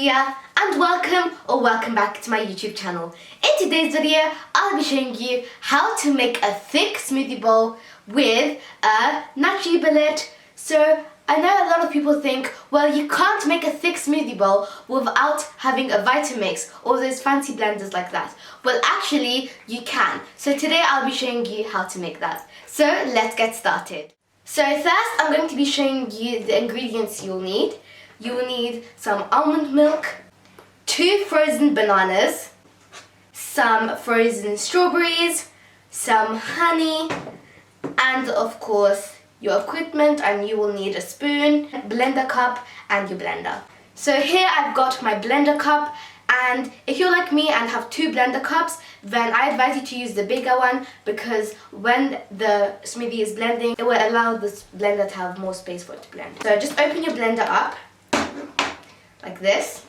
Leah and welcome back to my YouTube channel. In today's video, I'll be showing you how to make a thick smoothie bowl with a Nutribullet. So I know a lot of people think, well, you can't make a thick smoothie bowl without having a Vitamix or those fancy blenders like that. Well, actually, you can. So today I'll be showing you how to make that. So let's get started. So first, I'm going to be showing you the ingredients you'll need. You will need some almond milk, 2 frozen bananas, some frozen strawberries, some honey, and of course your equipment, and you will need a spoon, blender cup, and your blender. So here I've got my blender cup, and if you're like me and have 2 blender cups, then I advise you to use the bigger one, because when the smoothie is blending, it will allow this blender to have more space for it to blend. So just open your blender up like this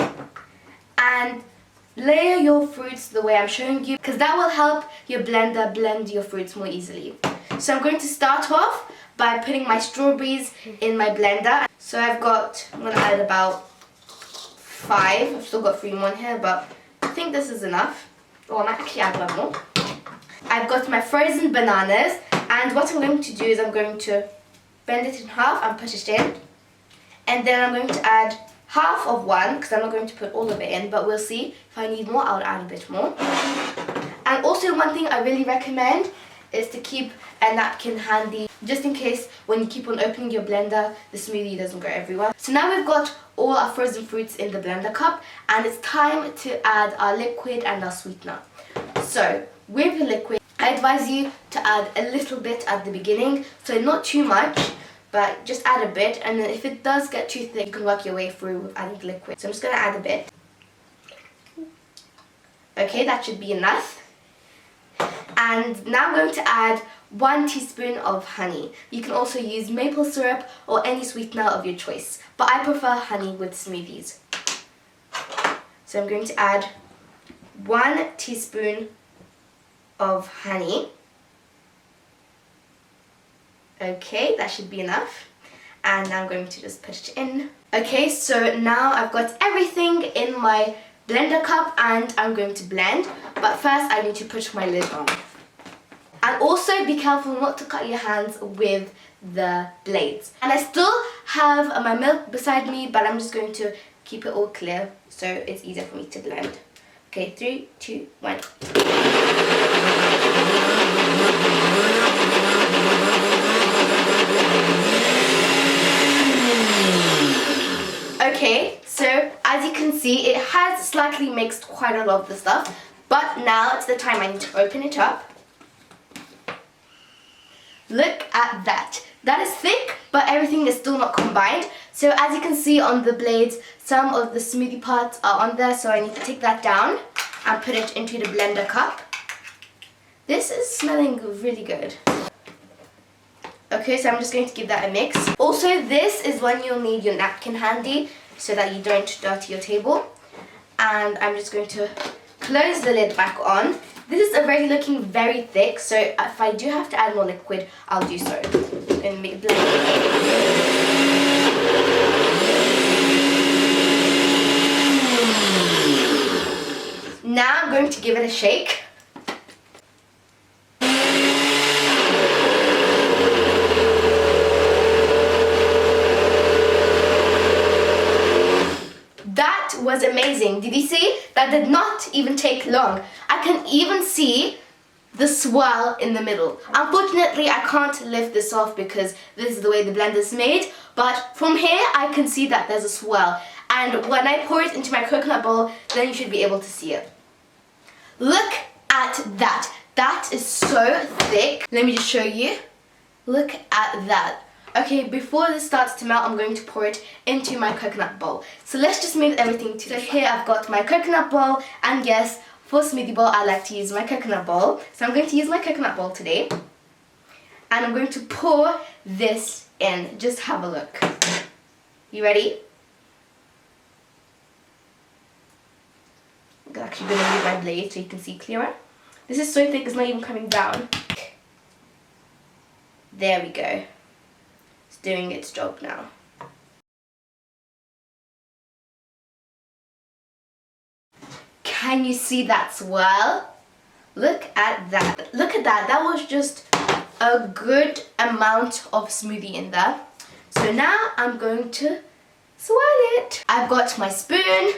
and layer your fruits the way I'm showing you, because that will help your blender blend your fruits more easily. So I'm going to start off by putting my strawberries in my blender. So I'm going to add about 5. I've still got 3 more in here, but I think this is enough. Oh, I might actually add one more. I've got my frozen bananas, and what I'm going to do is I'm going to bend it in half and put it in. And then I'm going to add half of one, because I'm not going to put all of it in, but we'll see. If I need more, I'll add a bit more. And also, one thing I really recommend is to keep a napkin handy, just in case when you keep on opening your blender, the smoothie doesn't go everywhere. So now we've got all our frozen fruits in the blender cup, and it's time to add our liquid and our sweetener. So with your liquid, I advise you to add a little bit at the beginning, so not too much, but just add a bit, and then if it does get too thick, you can work your way through with adding liquid. So I'm just going to add a bit. Okay, that should be enough. And now I'm going to add 1 teaspoon of honey. You can also use maple syrup or any sweetener of your choice, but I prefer honey with smoothies. So I'm going to add 1 teaspoon of honey. Okay, that should be enough. And now I'm going to just put it in. Okay, so now I've got everything in my blender cup and I'm going to blend. But first I need to put my lid on. And also be careful not to cut your hands with the blades. And I still have my milk beside me, but I'm just going to keep it all clear so it's easier for me to blend. Okay, 3, 2, 1. Okay, so as you can see, it has slightly mixed quite a lot of the stuff, but now it's the time I need to open it up. Look at that. That is thick, but everything is still not combined. So as you can see on the blades, some of the smoothie parts are on there, so I need to take that down and put it into the blender cup. This is smelling really good. Okay, so I'm just going to give that a mix. Also, this is when you'll need your napkin handy so that you don't dirty your table. And I'm just going to close the lid back on. This is already looking very thick, so if I do have to add more liquid, I'll do so. And make blend. Now I'm going to give it a shake. That was amazing. Did you see? That did not even take long. I can even see the swirl in the middle. Unfortunately, I can't lift this off because this is the way the blender is made, but from here I can see that there's a swirl. And when I pour it into my coconut bowl, then you should be able to see it. Look at that. That is so thick. Let me just show you. Look at that. Okay, before this starts to melt, I'm going to pour it into my coconut bowl. So let's just move everything to. So here I've got my coconut bowl, and yes, for smoothie bowl I like to use my coconut bowl. So I'm going to use my coconut bowl today. And I'm going to pour this in. Just have a look. You ready? I'm actually going to move my blade so you can see clearer. This is so thick it's not even coming down. There we go. Doing its job now. Can you see that swirl? Look at that. Look at that. That was just a good amount of smoothie in there. So now I'm going to swirl it. I've got my spoon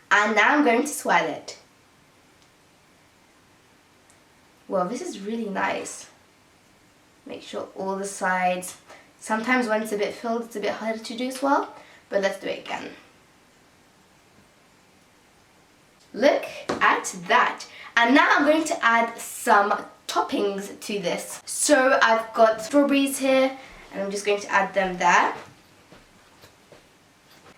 and now I'm going to swirl it. Well, this is really nice. Make sure all the sides. Sometimes when it's a bit filled, it's a bit harder to do as well. But let's do it again. Look at that. And now I'm going to add some toppings to this. So I've got strawberries here and I'm just going to add them there.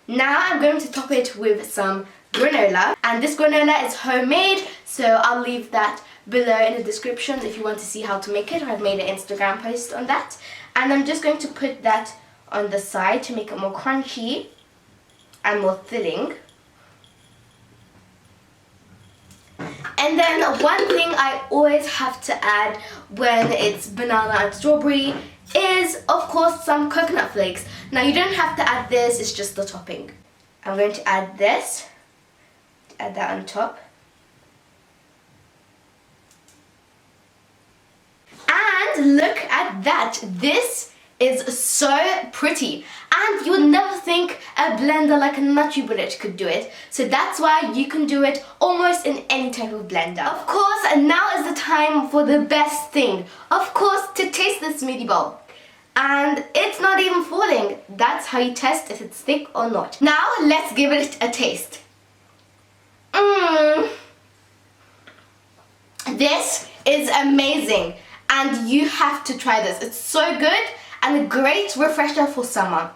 Now I'm going to top it with some granola, and this granola is homemade, so I'll leave that below in the description if you want to see how to make it. I've made an Instagram post on that, and I'm just going to put that on the side to make it more crunchy and more filling. And then one thing I always have to add when it's banana and strawberry is, of course, some coconut flakes. Now you don't have to add this, it's just the topping. I'm going to add this, add that on top. And look at that, this is so pretty. And you would never think a blender like a Nutribullet could do it. So that's why you can do it almost in any type of blender. Of course, now is the time for the best thing. Of course, to taste the smoothie bowl. And it's not even falling. That's how you test if it's thick or not. Now, let's give it a taste. This is amazing. And you have to try this. It's so good and a great refresher for summer.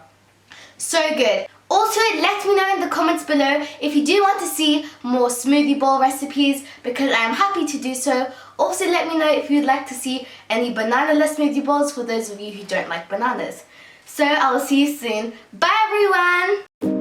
So good. Also, let me know in the comments below if you do want to see more smoothie bowl recipes, because I am happy to do so. Also, let me know if you'd like to see any banana-less smoothie bowls for those of you who don't like bananas. So, I will see you soon. Bye everyone!